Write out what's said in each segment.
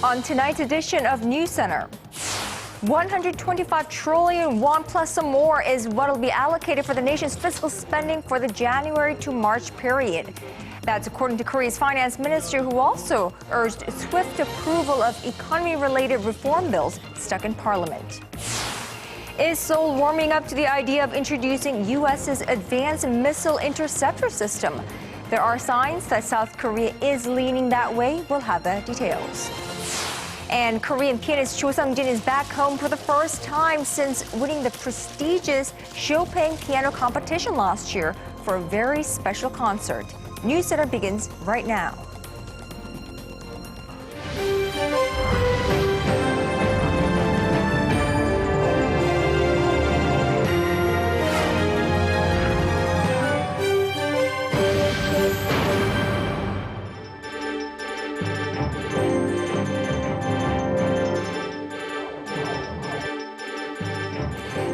On tonight's edition of News Center, 125 trillion won plus some more is what will be allocated for the nation's fiscal spending for the January to March period. That's according to Korea's finance minister, who also urged swift approval of economy-related reform bills stuck in parliament. Is Seoul warming up to the idea of introducing U.S.'s advanced missile interceptor system? There are signs that South Korea is leaning that way. We'll have the details. And Korean pianist Cho Seong-jin is back home for the first time since winning the prestigious Chopin piano competition last year for a very special concert. News Center begins right now.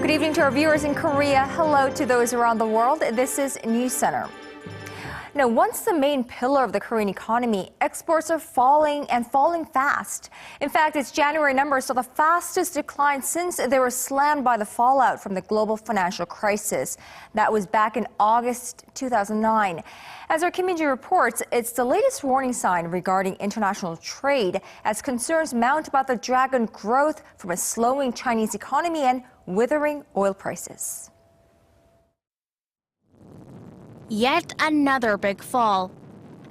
Good evening to our viewers in Korea. Hello to those around the world. This is News Center. Now, once the main pillar of the Korean economy, exports are falling and falling fast. In fact, its January numbers saw the fastest decline since they were slammed by the fallout from the global financial crisis. That was back in August 2009. As our Kim Min-ji reports, it's the latest warning sign regarding international trade as concerns mount about the drag on growth from a slowing Chinese economy and withering oil prices. Yet another big fall.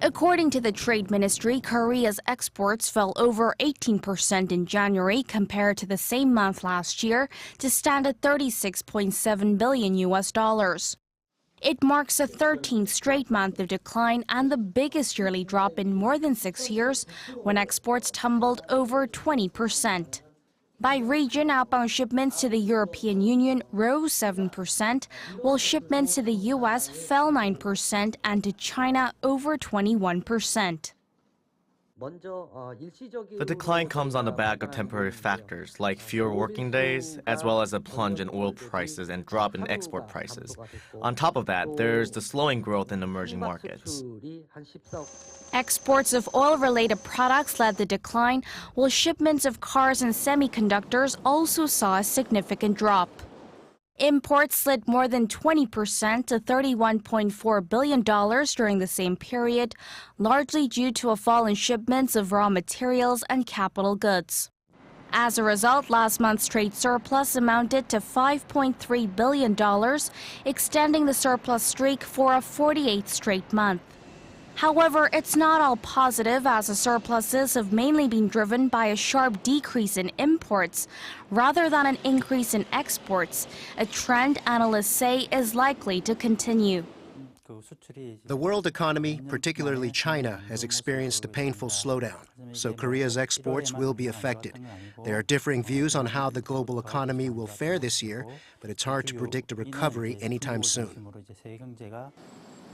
According to the Trade Ministry, Korea's exports fell over 18% in January compared to the same month last year to stand at $36.7 billion. It marks the 13th straight month of decline and the biggest yearly drop in more than 6 years, when exports tumbled over 20%. By region, outbound shipments to the European Union rose 7%, while shipments to the U.S. fell 9% and to China over 21%. The decline comes on the back of temporary factors like fewer working days, as well as a plunge in oil prices and drop in export prices. On top of that, there's the slowing growth in emerging markets. Exports of oil-related products led the decline, while shipments of cars and semiconductors also saw a significant drop. Imports slid more than 20% to $31.4 billion during the same period, largely due to a fall in shipments of raw materials and capital goods. As a result, last month's trade surplus amounted to $5.3 billion, extending the surplus streak for a 48th straight month. However, it's not all positive, as the surpluses have mainly been driven by a sharp decrease in imports rather than an increase in exports, a trend analysts say is likely to continue. The world economy, particularly China, has experienced a painful slowdown, so Korea's exports will be affected. There are differing views on how the global economy will fare this year, but it's hard to predict a recovery anytime soon.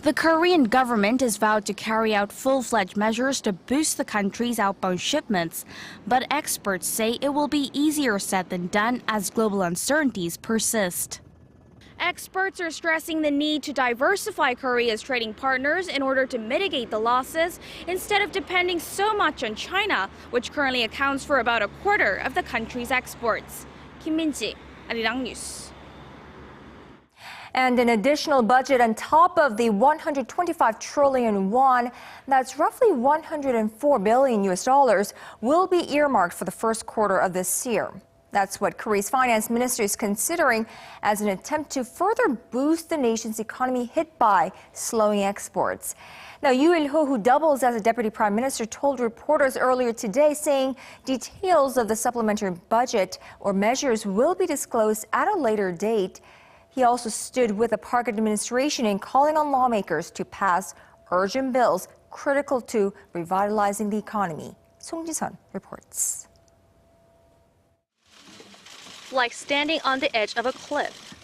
The Korean government has vowed to carry out full-fledged measures to boost the country's outbound shipments, but experts say it will be easier said than done as global uncertainties persist. Experts are stressing the need to diversify Korea's trading partners in order to mitigate the losses instead of depending so much on China, which currently accounts for about a quarter of the country's exports. Kim Min-ji, Arirang News. And an additional budget on top of the 125 trillion won, that's roughly $104 billion, will be earmarked for the first quarter of this year. That's what Korea's finance minister is considering as an attempt to further boost the nation's economy hit by slowing exports. Now, Yoo Il-ho, who doubles as a deputy prime minister, told reporters earlier today, saying details of the supplementary budget or measures will be disclosed at a later date. He also stood with the Park administration in calling on lawmakers to pass urgent bills critical to revitalizing the economy. Song Ji-sun reports. Like standing on the edge of a cliff.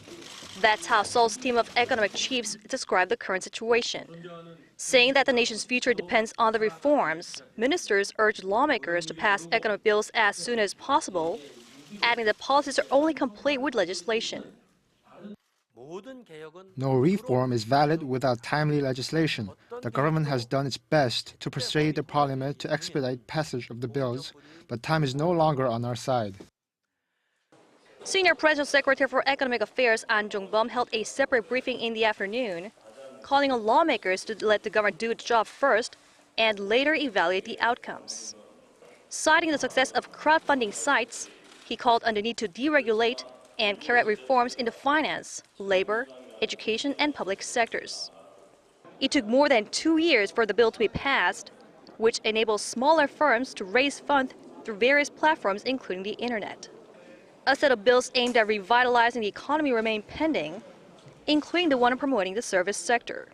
That's how Seoul's team of economic chiefs described the current situation. Saying that the nation's future depends on the reforms, ministers urged lawmakers to pass economic bills as soon as possible, adding that policies are only complete with legislation. No reform is valid without timely legislation. The government has done its best to persuade the parliament to expedite passage of the bills, but time is no longer on our side. Senior Presidential Secretary for Economic Affairs An Jong-bum held a separate briefing in the afternoon, calling on lawmakers to let the government do its job first and later evaluate the outcomes. Citing the success of crowdfunding sites, he called on the need to deregulate and carry out reforms in the finance, labor, education, and public sectors. It took more than 2 years for the bill to be passed, which enables smaller firms to raise funds through various platforms, including the internet. A set of bills aimed at revitalizing the economy remain pending, including the one promoting the service sector.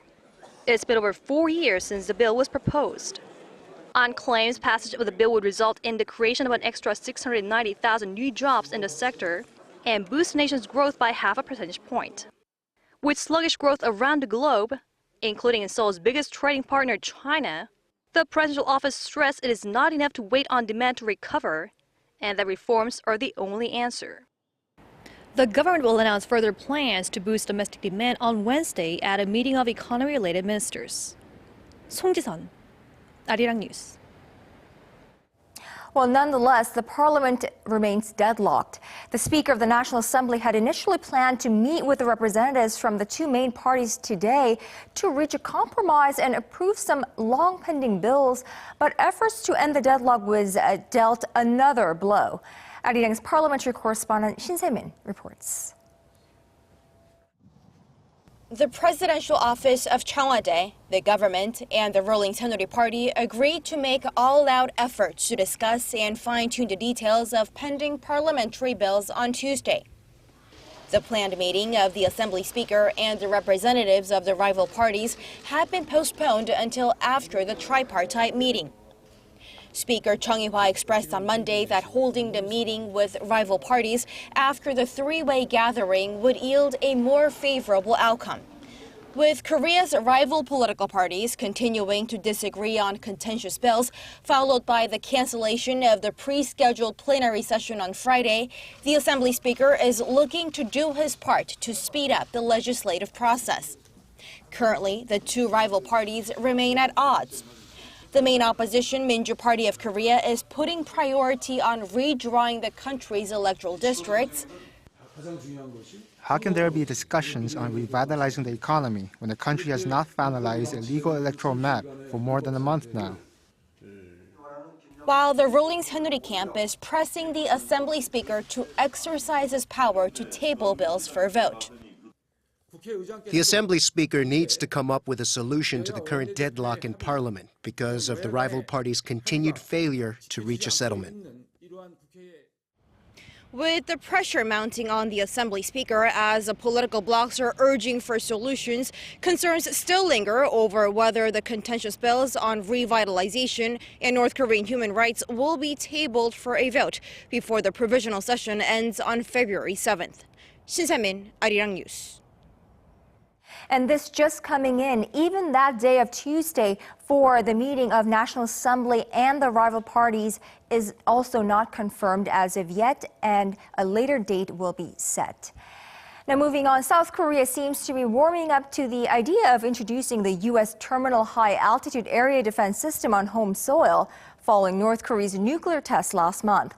It's been over 4 years since the bill was proposed. On claims passage of the bill would result in the creation of an extra 690,000 new jobs in the sector and boost the nation's growth by 0.5 percentage point. With sluggish growth around the globe, including in Seoul's biggest trading partner, China, the presidential office stressed it is not enough to wait on demand to recover and that reforms are the only answer. The government will announce further plans to boost domestic demand on Wednesday at a meeting of economy-related ministers. 송지선, Arirang News. Well, nonetheless, the parliament remains deadlocked. The Speaker of the National Assembly had initially planned to meet with the representatives from the two main parties today to reach a compromise and approve some long-pending bills, but efforts to end the deadlock was dealt another blow. Arirang's parliamentary correspondent Shin Se-min reports. The presidential office of Cheongwade, the government, and the ruling Saenuri Party agreed to make all-out efforts to discuss and fine-tune the details of pending parliamentary bills on Tuesday. The planned meeting of the Assembly Speaker and the representatives of the rival parties had been postponed until after the tripartite meeting. Speaker Chung Hee-hwa expressed on Monday that holding the meeting with rival parties after the three-way gathering would yield a more favorable outcome. With Korea's rival political parties continuing to disagree on contentious bills, followed by the cancellation of the pre-scheduled plenary session on Friday, the Assembly Speaker is looking to do his part to speed up the legislative process. Currently, the two rival parties remain at odds. The main opposition, Minju Party of Korea, is putting priority on redrawing the country's electoral districts. How can there be discussions on revitalizing the economy when the country has not finalized a legal electoral map for more than a month now? While the ruling Saenuri camp is pressing the Assembly Speaker to exercise his power to table bills for a vote. The Assembly Speaker needs to come up with a solution to the current deadlock in Parliament because of the rival parties' continued failure to reach a settlement. With the pressure mounting on the Assembly Speaker as the political blocs are urging for solutions, concerns still linger over whether the contentious bills on revitalization and North Korean human rights will be tabled for a vote before the provisional session ends on February 7th. Shin Se-min, Arirang News. And this just coming in, even that day of Tuesday for the meeting of National Assembly and the rival parties is also not confirmed as of yet, and a later date will be set. Now moving on, South Korea seems to be warming up to the idea of introducing the U.S. Terminal High Altitude Area Defense System on home soil, following North Korea's nuclear test last month.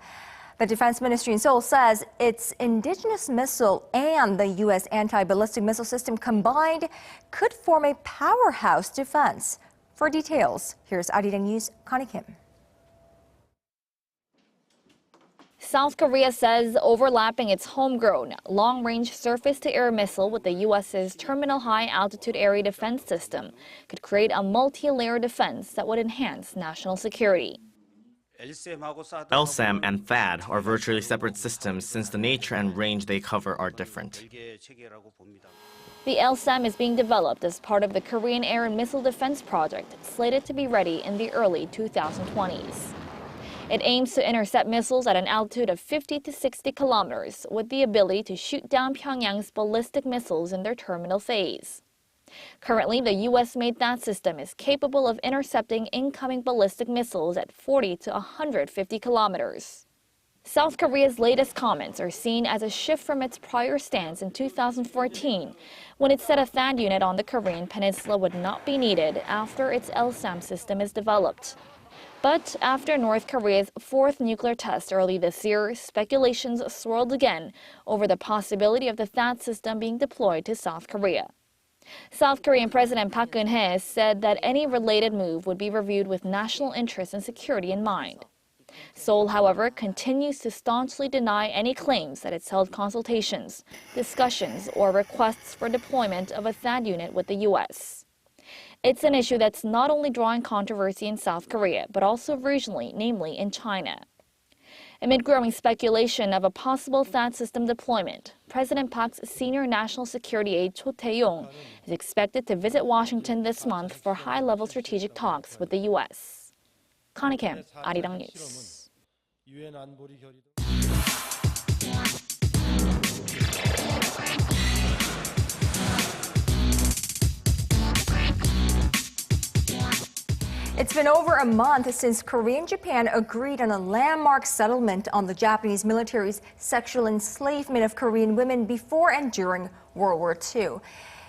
The Defense Ministry in Seoul says its indigenous missile and the U.S. anti-ballistic missile system combined could form a powerhouse defense. For details, here's Arirang News' Connie Kim. South Korea says overlapping its homegrown long-range surface-to-air missile with the U.S.'s Terminal High Altitude Area Defense System could create a multi-layer defense that would enhance national security. LSAM and THAAD are virtually separate systems since the nature and range they cover are different. The LSAM is being developed as part of the Korean Air and Missile Defense Project, slated to be ready in the early 2020s. It aims to intercept missiles at an altitude of 50 to 60 kilometers with the ability to shoot down Pyongyang's ballistic missiles in their terminal phase. Currently, the U.S.-made THAAD system is capable of intercepting incoming ballistic missiles at 40 to 150 kilometers. South Korea's latest comments are seen as a shift from its prior stance in 2014, when it said a THAAD unit on the Korean peninsula would not be needed after its LSAM system is developed. But after North Korea's fourth nuclear test early this year, speculations swirled again over the possibility of the THAAD system being deployed to South Korea. South Korean President Park Geun-hye said that any related move would be reviewed with national interest and security in mind. Seoul, however, continues to staunchly deny any claims that it's held consultations, discussions, or requests for deployment of a THAAD unit with the U.S. It's an issue that's not only drawing controversy in South Korea, but also regionally, namely in China. Amid growing speculation of a possible THAAD system deployment, President Park's senior national security aide Cho Tae-yong is expected to visit Washington this month for high-level strategic talks with the U.S. Connie Kim, Arirang News. It's been over a month since Korea and Japan agreed on a landmark settlement on the Japanese military's sexual enslavement of Korean women before and during World War II.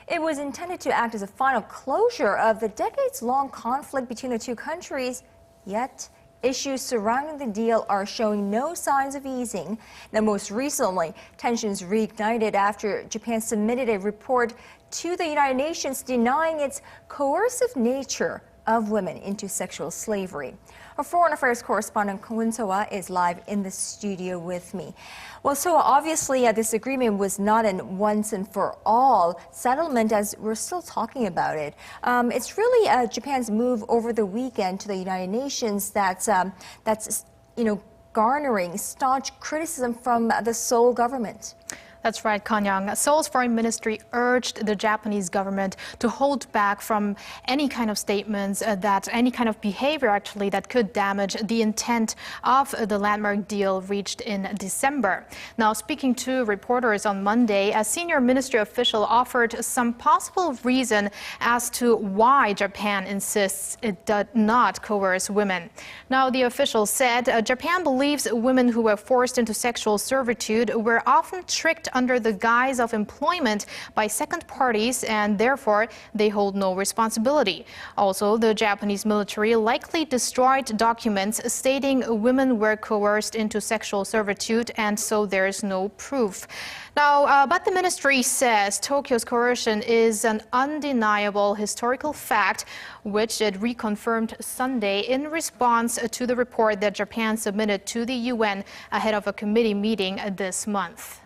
It was intended to act as a final closure of the decades-long conflict between the two countries, yet issues surrounding the deal are showing no signs of easing. Now, most recently, tensions reignited after Japan submitted a report to the United Nations denying its coercive nature of women into sexual slavery. Our foreign affairs correspondent Kwon So-ah is live in the studio with me. Well, so obviously this agreement was not an once and for all settlement, as we're still talking about it. It's really Japan's move over the weekend to the United Nations that's garnering staunch criticism from the Seoul government. That's right, Kanyang. Seoul's foreign ministry urged the Japanese government to hold back from any kind of statements any kind of behavior actually that could damage the intent of the landmark deal reached in December. Now, speaking to reporters on Monday, a senior ministry official offered some possible reason as to why Japan insists it does not coerce women. Now, the official said Japan believes women who were forced into sexual servitude were often tricked under the guise of employment by second parties, and therefore they hold no responsibility. Also, the Japanese military likely destroyed documents stating women were coerced into sexual servitude, and so there is no proof. Now, but the ministry says Tokyo's coercion is an undeniable historical fact, which it reconfirmed Sunday in response to the report that Japan submitted to the UN ahead of a committee meeting this month.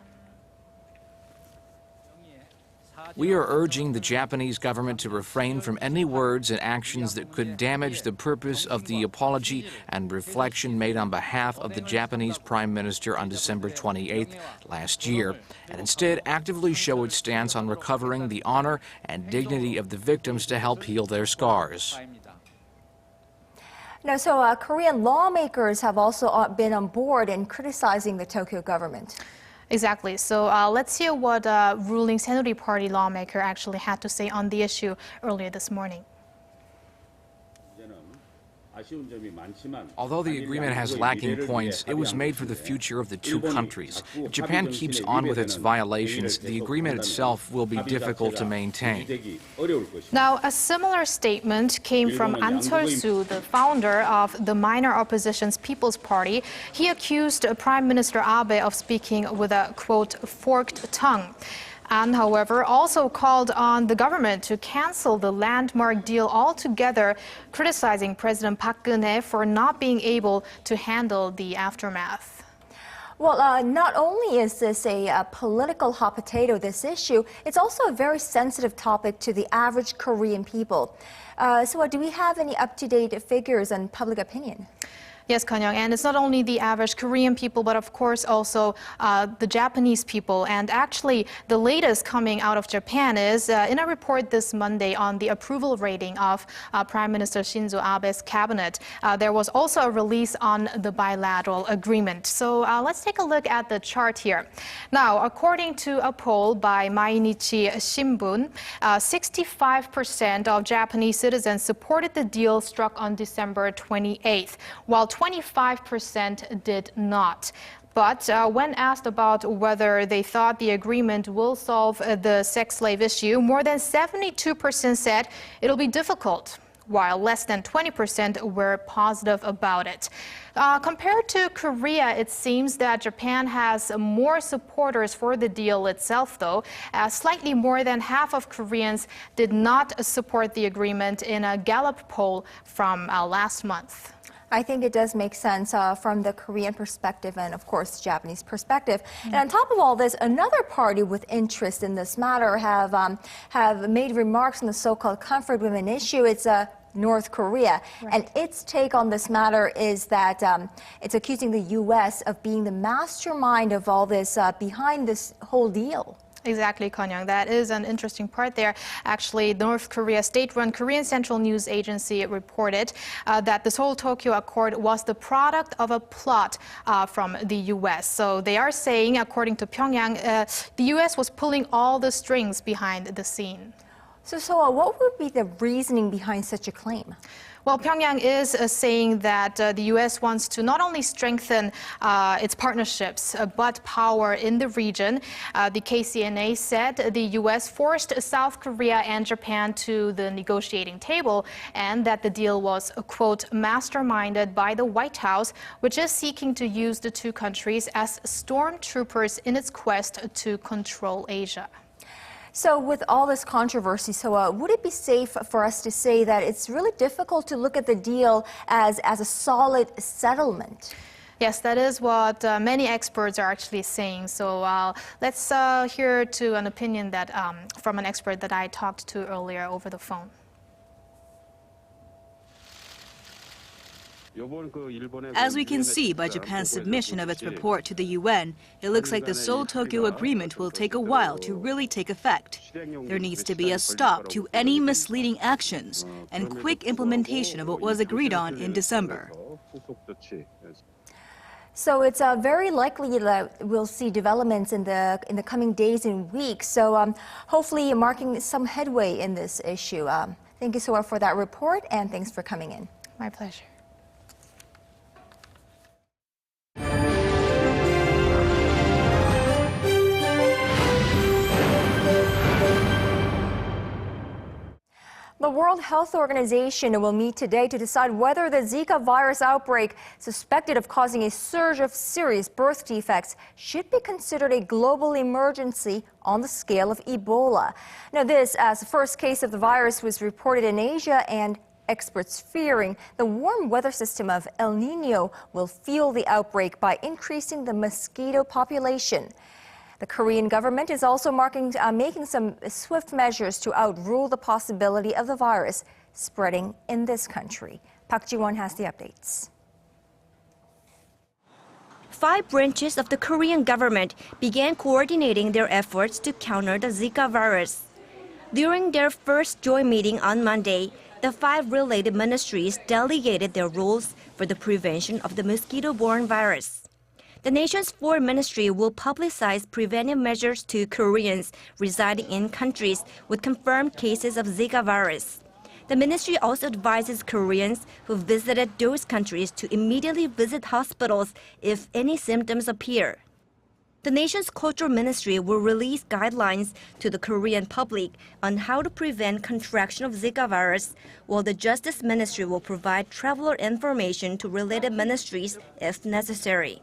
We are urging the Japanese government to refrain from any words and actions that could damage the purpose of the apology and reflection made on behalf of the Japanese Prime Minister on December 28th last year, and instead actively show its stance on recovering the honor and dignity of the victims to help heal their scars. Now, so Korean lawmakers have also been on board in criticizing the Tokyo government. Exactly. So let's hear what ruling Saenuri Party lawmaker actually had to say on the issue earlier this morning. Although the agreement has lacking points, it was made for the future of the two countries. If Japan keeps on with its violations, the agreement itself will be difficult to maintain. Now, a similar statement came from An Cheol-soo, the founder of the minor opposition's People's Party. He accused Prime Minister Abe of speaking with a, quote, forked tongue. And, however, also called on the government to cancel the landmark deal altogether, criticizing President Park Geun-hye for not being able to handle the aftermath. Well, not only is this a political hot potato, this issue, it's also a very sensitive topic to the average Korean people. So do we have any up-to-date figures on public opinion? Yes, Kanyang, and it's not only the average Korean people, but of course also the Japanese people. And actually, the latest coming out of Japan is in a report this Monday on the approval rating of Prime Minister Shinzo Abe's cabinet. There was also a release on the bilateral agreement. So let's take a look at the chart here. Now, according to a poll by Mainichi Shimbun, 65% of Japanese citizens supported the deal struck on December 28th, while 25% did not. But when asked about whether they thought the agreement will solve the sex slave issue, more than 72% said it'll be difficult, while less than 20% were positive about it. Compared to Korea, it seems that Japan has more supporters for the deal itself, though. Slightly more than half of Koreans did not support the agreement in a Gallup poll from last month. I think it does make sense from the Korean perspective and, of course, Japanese perspective. And on top of all this, another party with interest in this matter have made remarks on the so-called comfort women issue. It's North Korea. Right. And its take on this matter is that it's accusing the U.S. of being the mastermind of all this, behind this whole deal. Exactly, Konyang. That is an interesting part there. Actually, North Korea state-run Korean Central News Agency reported that the Seoul-Tokyo Accord was the product of a plot from the U.S. So they are saying, according to Pyongyang, the U.S. was pulling all the strings behind the scene. So what would be the reasoning behind such a claim? Well, Pyongyang is saying that the U.S. wants to not only strengthen its partnerships, but power in the region. The KCNA said the U.S. forced South Korea and Japan to the negotiating table and that the deal was, quote, masterminded by the White House, which is seeking to use the two countries as stormtroopers in its quest to control Asia. So with all this controversy, would it be safe for us to say that it's really difficult to look at the deal as a solid settlement? Yes, that is what many experts are actually saying. So let's hear to an opinion that from an expert that I talked to earlier over the phone. As we can see by Japan's submission of its report to the UN, it looks like the Seoul-Tokyo agreement will take a while to really take effect. There needs to be a stop to any misleading actions and quick implementation of what was agreed on in December. So it's very likely that we'll see developments in the coming days and weeks. So hopefully marking some headway in this issue. Thank you so much for that report, and thanks for coming in. My pleasure. The World Health Organization will meet today to decide whether the Zika virus outbreak, suspected of causing a surge of serious birth defects, should be considered a global emergency on the scale of Ebola. Now, this as the first case of the virus was reported in Asia, and experts fearing the warm weather system of El Nino will fuel the outbreak by increasing the mosquito population. The Korean government is also making some swift measures to outrule the possibility of the virus spreading in this country. Park Ji-won has the updates. 5 branches of the Korean government began coordinating their efforts to counter the Zika virus. During their first joint meeting on Monday, the 5 related ministries delegated their roles for the prevention of the mosquito-borne virus. The nation's foreign ministry will publicize preventive measures to Koreans residing in countries with confirmed cases of Zika virus. The ministry also advises Koreans who visited those countries to immediately visit hospitals if any symptoms appear. The nation's cultural ministry will release guidelines to the Korean public on how to prevent contraction of Zika virus, while the Justice Ministry will provide traveler information to related ministries if necessary.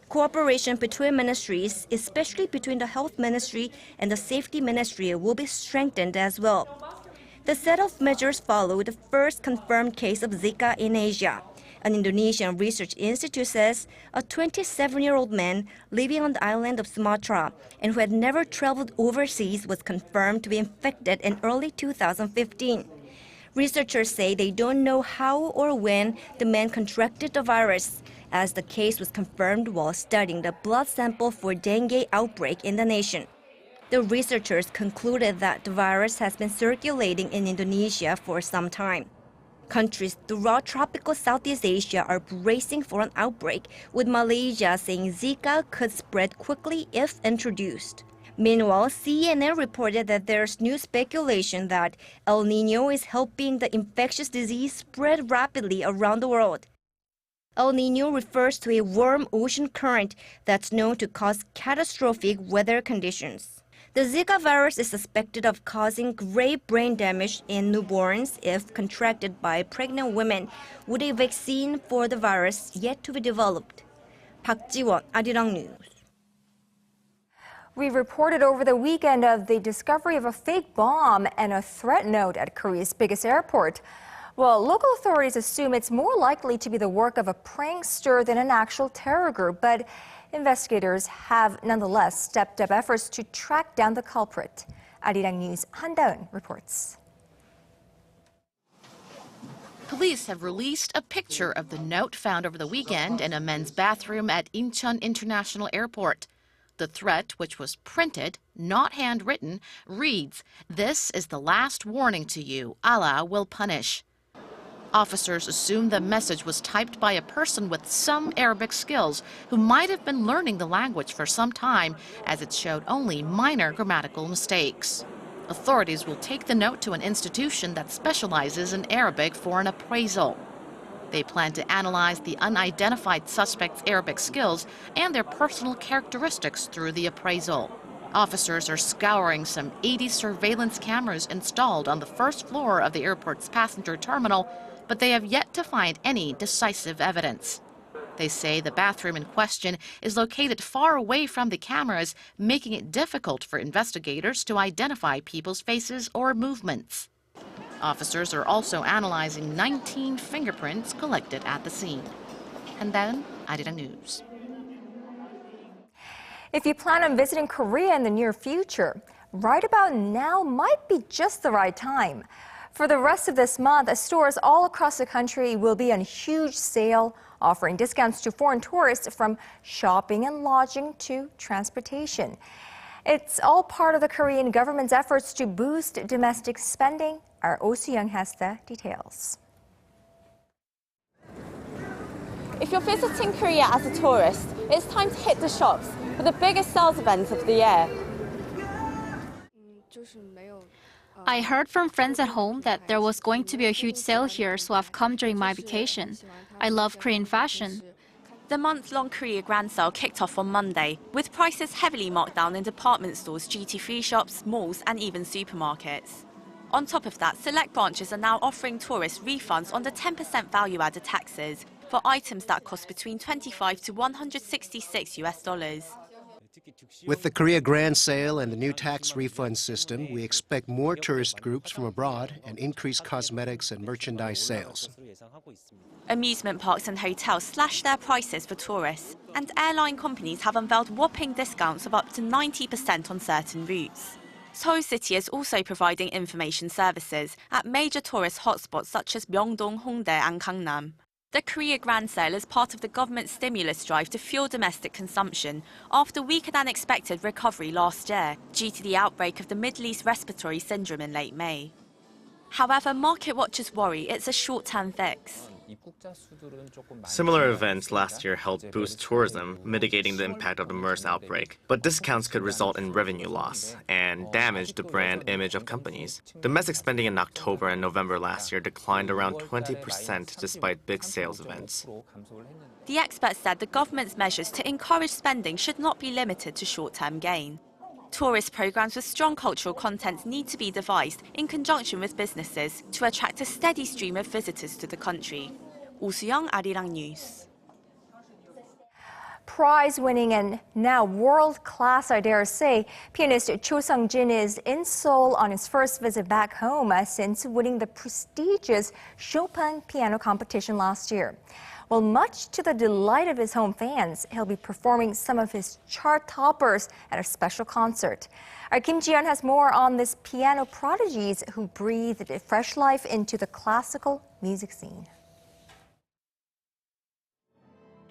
Cooperation between ministries, especially between the Health Ministry and the Safety Ministry, will be strengthened as well. The set of measures follow the first confirmed case of Zika in Asia. An Indonesian research institute says a 27-year-old man living on the island of Sumatra and who had never traveled overseas was confirmed to be infected in early 2015. Researchers say they don't know how or when the man contracted the virus, as the case was confirmed while studying the blood sample for dengue outbreak in the nation. The researchers concluded that the virus has been circulating in Indonesia for some time. Countries throughout tropical Southeast Asia are bracing for an outbreak, with Malaysia saying Zika could spread quickly if introduced. Meanwhile, CNN reported that there's new speculation that El Nino is helping the infectious disease spread rapidly around the world. El Niño refers to a warm ocean current that's known to cause catastrophic weather conditions. The Zika virus is suspected of causing grave brain damage in newborns if contracted by pregnant women, with a vaccine for the virus yet to be developed. Park Ji-won, Arirang News. We reported over the weekend of the discovery of a fake bomb and a threat note at Korea's biggest airport. Well, local authorities assume it's more likely to be the work of a prankster than an actual terror group, but investigators have nonetheless stepped up efforts to track down the culprit. Arirang News' Han Daeun reports. Police have released a picture of the note found over the weekend in a men's bathroom at Incheon International Airport. The threat, which was printed, not handwritten, reads, "This is the last warning to you. Allah will punish." Officers assume the message was typed by a person with some Arabic skills who might have been learning the language for some time, as it showed only minor grammatical mistakes. Authorities will take the note to an institution that specializes in Arabic for an appraisal. They plan to analyze the unidentified suspect's Arabic skills and their personal characteristics through the appraisal. Officers are scouring some 80 surveillance cameras installed on the first floor of the airport's passenger terminal, but they have yet to find any decisive evidence. They say the bathroom in question is located far away from the cameras, making it difficult for investigators to identify people's faces or movements. Officers are also analyzing 19 fingerprints collected at the scene. And then, Arirang News. If you plan on visiting Korea in the near future, right about now might be just the right time. For the rest of this month, stores all across the country will be on huge sale, offering discounts to foreign tourists from shopping and lodging to transportation. It's all part of the Korean government's efforts to boost domestic spending. Our Oh Soo-young has the details. If you're visiting Korea as a tourist, it's time to hit the shops for the biggest sales events of the year. I heard from friends at home that there was going to be a huge sale here, so I've come during my vacation. I love Korean fashion. The month-long Korea Grand Sale kicked off on Monday, with prices heavily marked down in department stores, duty-free shops, malls and even supermarkets. On top of that, select branches are now offering tourists refunds on the 10% value-added taxes for items that cost between $25 to $166. With the Korea Grand Sale and the new tax refund system, we expect more tourist groups from abroad and increased cosmetics and merchandise sales. Amusement parks and hotels slashed their prices for tourists, and airline companies have unveiled whopping discounts of up to 90% on certain routes. Seoul City is also providing information services at major tourist hotspots such as Myeongdong, Hongdae and Gangnam. The Korea Grand Sale is part of the government's stimulus drive to fuel domestic consumption after weaker than expected recovery last year due to the outbreak of the Middle East respiratory syndrome in late May. However, market watchers worry it's a short-term fix. Similar events last year helped boost tourism, mitigating the impact of the MERS outbreak. But discounts could result in revenue loss and damage the brand image of companies. Domestic spending in October and November last year declined around 20% despite big sales events. The experts said the government's measures to encourage spending should not be limited to short-term gain. Tourist programs with strong cultural content need to be devised in conjunction with businesses to attract a steady stream of visitors to the country. Oh Soo-young, Arirang News. Prize-winning and now world-class, I dare say, pianist Cho Seong-jin is in Seoul on his first visit back home since winning the prestigious Chopin piano competition last year. Well, much to the delight of his home fans, he'll be performing some of his chart toppers at a special concert. Our Kim Ji-yeon has more on this piano prodigies who breathed fresh life into the classical music scene.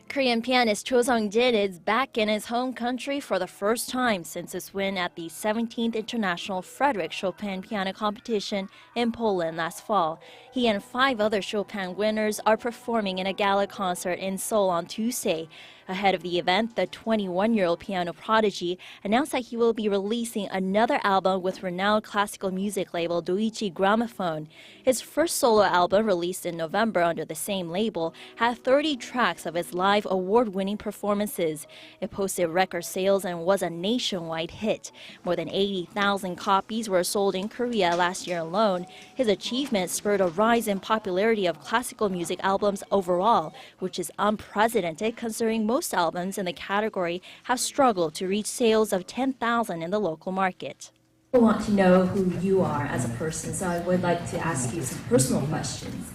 Korean pianist Cho Seong-jin is back in his home country for the first time since his win at the 17th International Frederick Chopin Piano Competition in Poland last fall. He and 5 other Chopin winners are performing in a gala concert in Seoul on Tuesday. Ahead of the event, the 21-year-old piano prodigy announced that he will be releasing another album with renowned classical music label Doi-ichi Gramophone. His first solo album, released in November under the same label, had 30 tracks of his live award-winning performances. It posted record sales and was a nationwide hit. More than 80,000 copies were sold in Korea last year alone. His achievement spurred a rise in popularity of classical music albums overall, which is unprecedented considering most albums in the category have struggled to reach sales of 10,000 in the local market. I want to know who you are as a person, so I would like to ask you some personal questions.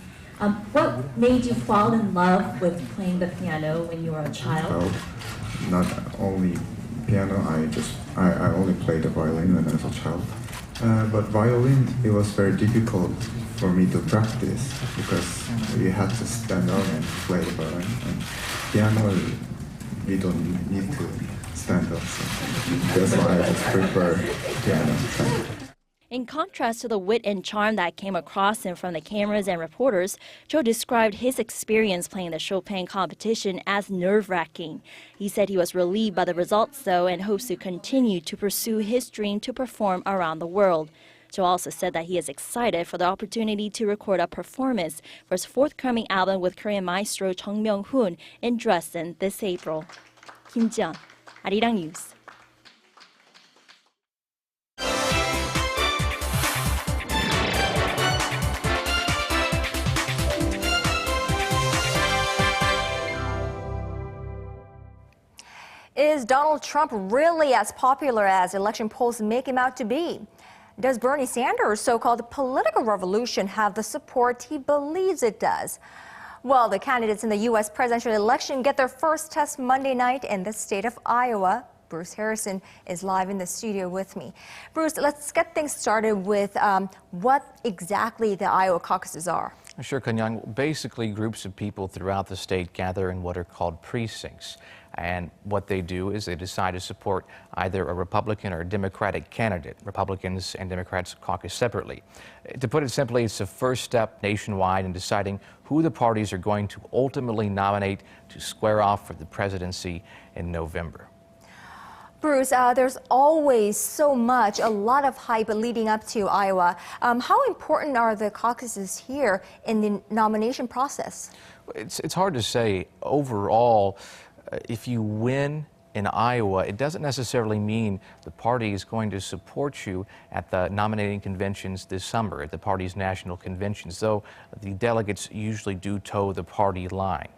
What made you fall in love with playing the piano when you were a child? Well, not only piano, I only played the violin when I was a child. But violin, it was very difficult for me to practice because you had to stand up and play the violin. And piano, we don't need to stand up, so that's why I just prefer piano. In contrast to the wit and charm that came across in front of the cameras and reporters, Cho described his experience playing the Chopin competition as nerve-wracking. He said he was relieved by the results, though, and hopes to continue to pursue his dream to perform around the world. Cho also said that he is excited for the opportunity to record a performance for his forthcoming album with Korean maestro Chung Myung-hoon in Dresden this April. Kim Ji-yeon, Arirang News. Is Donald Trump really as popular as election polls make him out to be? Does Bernie Sanders' so-called political revolution have the support he believes it does? Well, the candidates in the U.S. presidential election get their first test Monday night in the state of Iowa. Bruce Harrison is live in the studio with me. Bruce, let's get things started with what exactly the Iowa caucuses are. Sure, Kanyang. Basically, groups of people throughout the state gather in what are called precincts. And what they do is they decide to support either a Republican or a Democratic candidate. Republicans and Democrats caucus separately. To put it simply, it's the first step nationwide in deciding who the parties are going to ultimately nominate to square off for the presidency in November. Bruce, there's always a lot of hype leading up to Iowa. How important are the caucuses here in the nomination process? It's hard to say. Overall, if you win in Iowa, it doesn't necessarily mean the party is going to support you at the nominating conventions this summer, at the party's national conventions, though the delegates usually do toe the party line.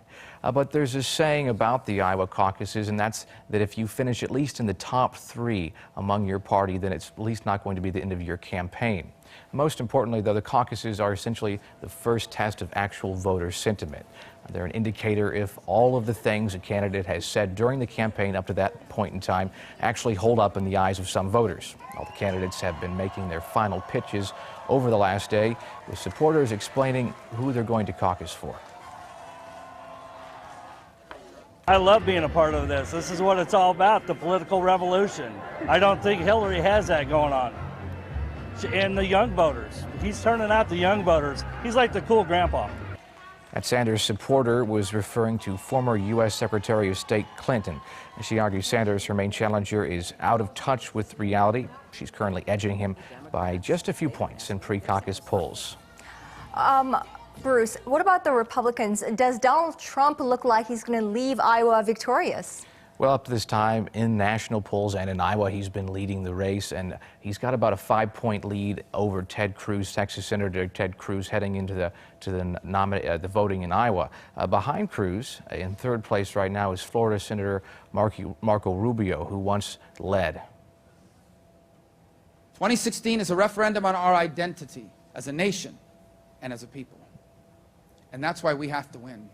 But there's a saying about the Iowa caucuses, and that's that if you finish at least in the top 3 among your party, then it's at least not going to be the end of your campaign. Most importantly, though, the caucuses are essentially the first test of actual voter sentiment. They're an indicator if all of the things a candidate has said during the campaign up to that point in time actually hold up in the eyes of some voters. All the candidates have been making their final pitches over the last day, with supporters explaining who they're going to caucus for. I love being a part of this. This is what it's all about, the political revolution. I don't think Hillary has that going on. And the young voters. He's turning out the young voters. He's like the cool grandpa. That Sanders supporter was referring to former U.S. Secretary of State Clinton. She argues Sanders, her main challenger, is out of touch with reality. She's currently edging him by just a few points in pre-caucus polls. Bruce, what about the Republicans? Does Donald Trump look like he's going to leave Iowa victorious? Well, up to this time in national polls and in Iowa, he's been leading the race, and he's got about a 5-point lead over Ted Cruz, Texas Senator Ted Cruz, heading into the voting in Iowa. Behind Cruz, in third place right now, is Florida Senator Marco Rubio, who once led. 2016 is a referendum on our identity as a nation and as a people. And that's why we have to win.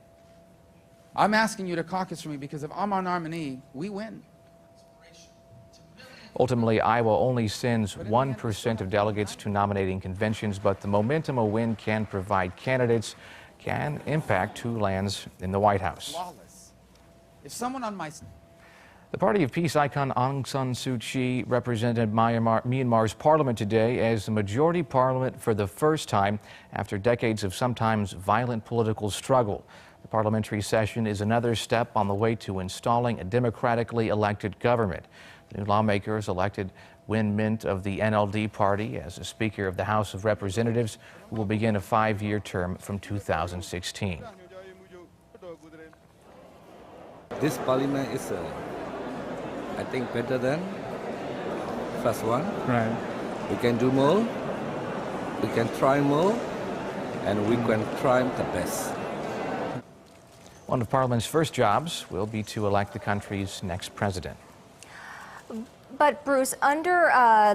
I'm asking you to caucus for me because if I'm our nominee, we win. Ultimately, Iowa only sends 1% of delegates to nominating conventions, but the momentum a win can provide candidates can impact who lands in the White House. If someone on my... The Party of Peace icon Aung San Suu Kyi represented Myanmar's parliament today as the majority parliament for the first time after decades of sometimes violent political struggle. The parliamentary session is another step on the way to installing a democratically elected government. The new lawmakers elected Win Mint of the NLD party as the Speaker of the House of Representatives, who will begin a 5-year term from 2016. This parliament is, I think, better than first one. Right. We can do more, we can try more, and we can try the best. One of Parliament's first jobs will be to elect the country's next president. But Bruce, under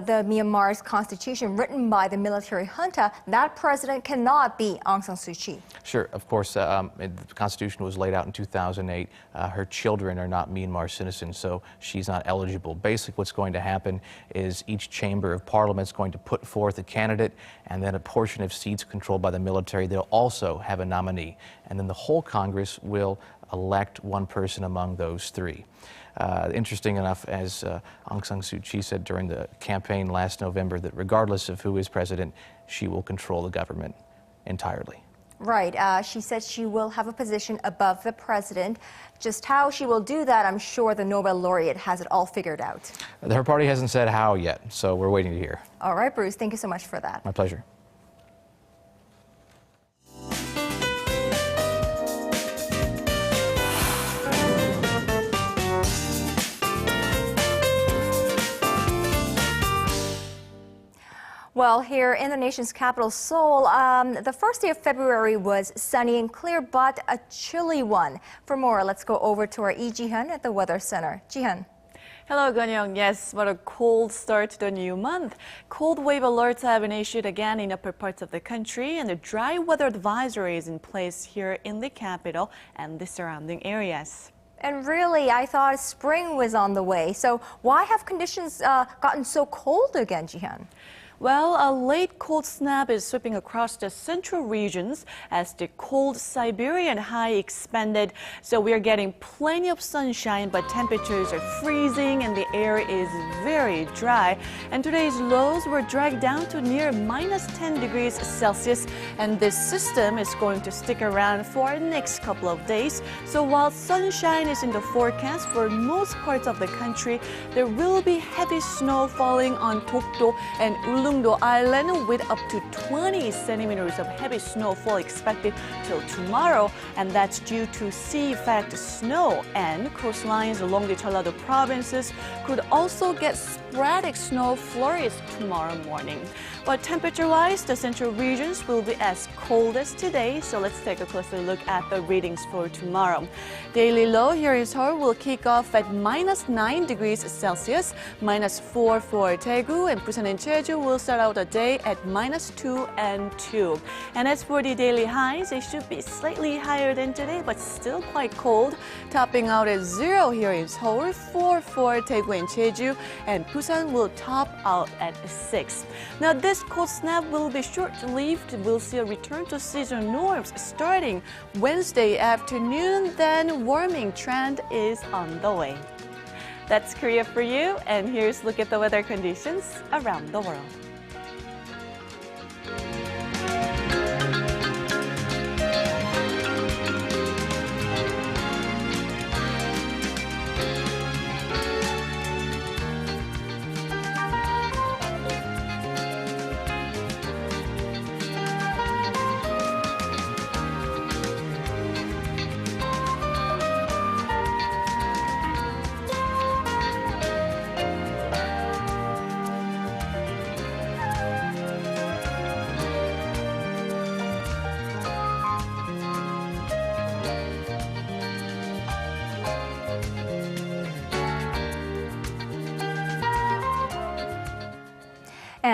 the Myanmar's constitution written by the military junta, that president cannot be Aung San Suu Kyi. Sure, of course, the Constitution was laid out in 2008. Her children are not Myanmar citizens, so she's not eligible. Basically, what's going to happen is each chamber of parliament is going to put forth a candidate, and then a portion of seats controlled by the military, they'll also have a nominee. And then the whole Congress will elect one person among those three. Interesting enough, as Aung San Suu Kyi said during the campaign last November, that regardless of who is president, she will control the government entirely. Right. She said she will have a position above the president. Just how she will do that, I'm sure the Nobel laureate has it all figured out. Her party hasn't said how yet, so we're waiting to hear. All right, Bruce, thank you so much for that. My pleasure. Well, here in the nation's capital, Seoul, the first day of February was sunny and clear, but a chilly one. For more, let's go over to our Lee Ji-hyun at the Weather Center. Ji-hyun. Hello, Gun-young. Yes, what a cold start to the new month. Cold wave alerts have been issued again in upper parts of the country, and a dry weather advisory is in place here in the capital and the surrounding areas. And really, I thought spring was on the way. So why have conditions gotten so cold again, Ji-hyun? Well, a late cold snap is sweeping across the central regions as the cold Siberian high expanded. So we are getting plenty of sunshine, but temperatures are freezing and the air is very dry. And today's lows were dragged down to near -10 degrees Celsius. And this system is going to stick around for the next couple of days. So while sunshine is in the forecast for most parts of the country, there will be heavy snow falling on Dokdo and Ulleungdo Island with up to 20 centimeters of heavy snowfall expected till tomorrow, and that's due to sea effect snow, and coastlines along the Jeollado provinces could also get sporadic snow flurries tomorrow morning. But temperature-wise, the central regions will be as cold as today, so let's take a closer look at the readings for tomorrow. Daily low here in Seoul will kick off at -9 degrees Celsius, -4 for Daegu, and Busan and Jeju will start out the day at -2 and 2. And as for the daily highs, they should be slightly higher than today, but still quite cold, topping out at 0 here in Seoul, 4 for Daegu and Jeju, and Busan will top out at 6. Now this cold snap will be short-lived. We'll see a return to seasonal norms starting Wednesday afternoon, then warming trend is on the way. That's Korea for you, and here's a look at the weather conditions around the world.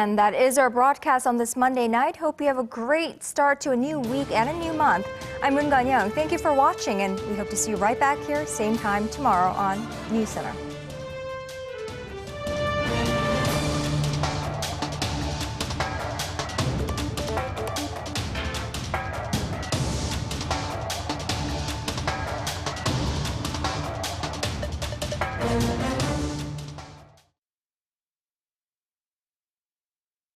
And that is our broadcast on this Monday night. Hope you have a great start to a new week and a new month. I'm Moon Gan-young. Thank you for watching, and we hope to see you right back here, same time tomorrow on NewsCenter. Thank you.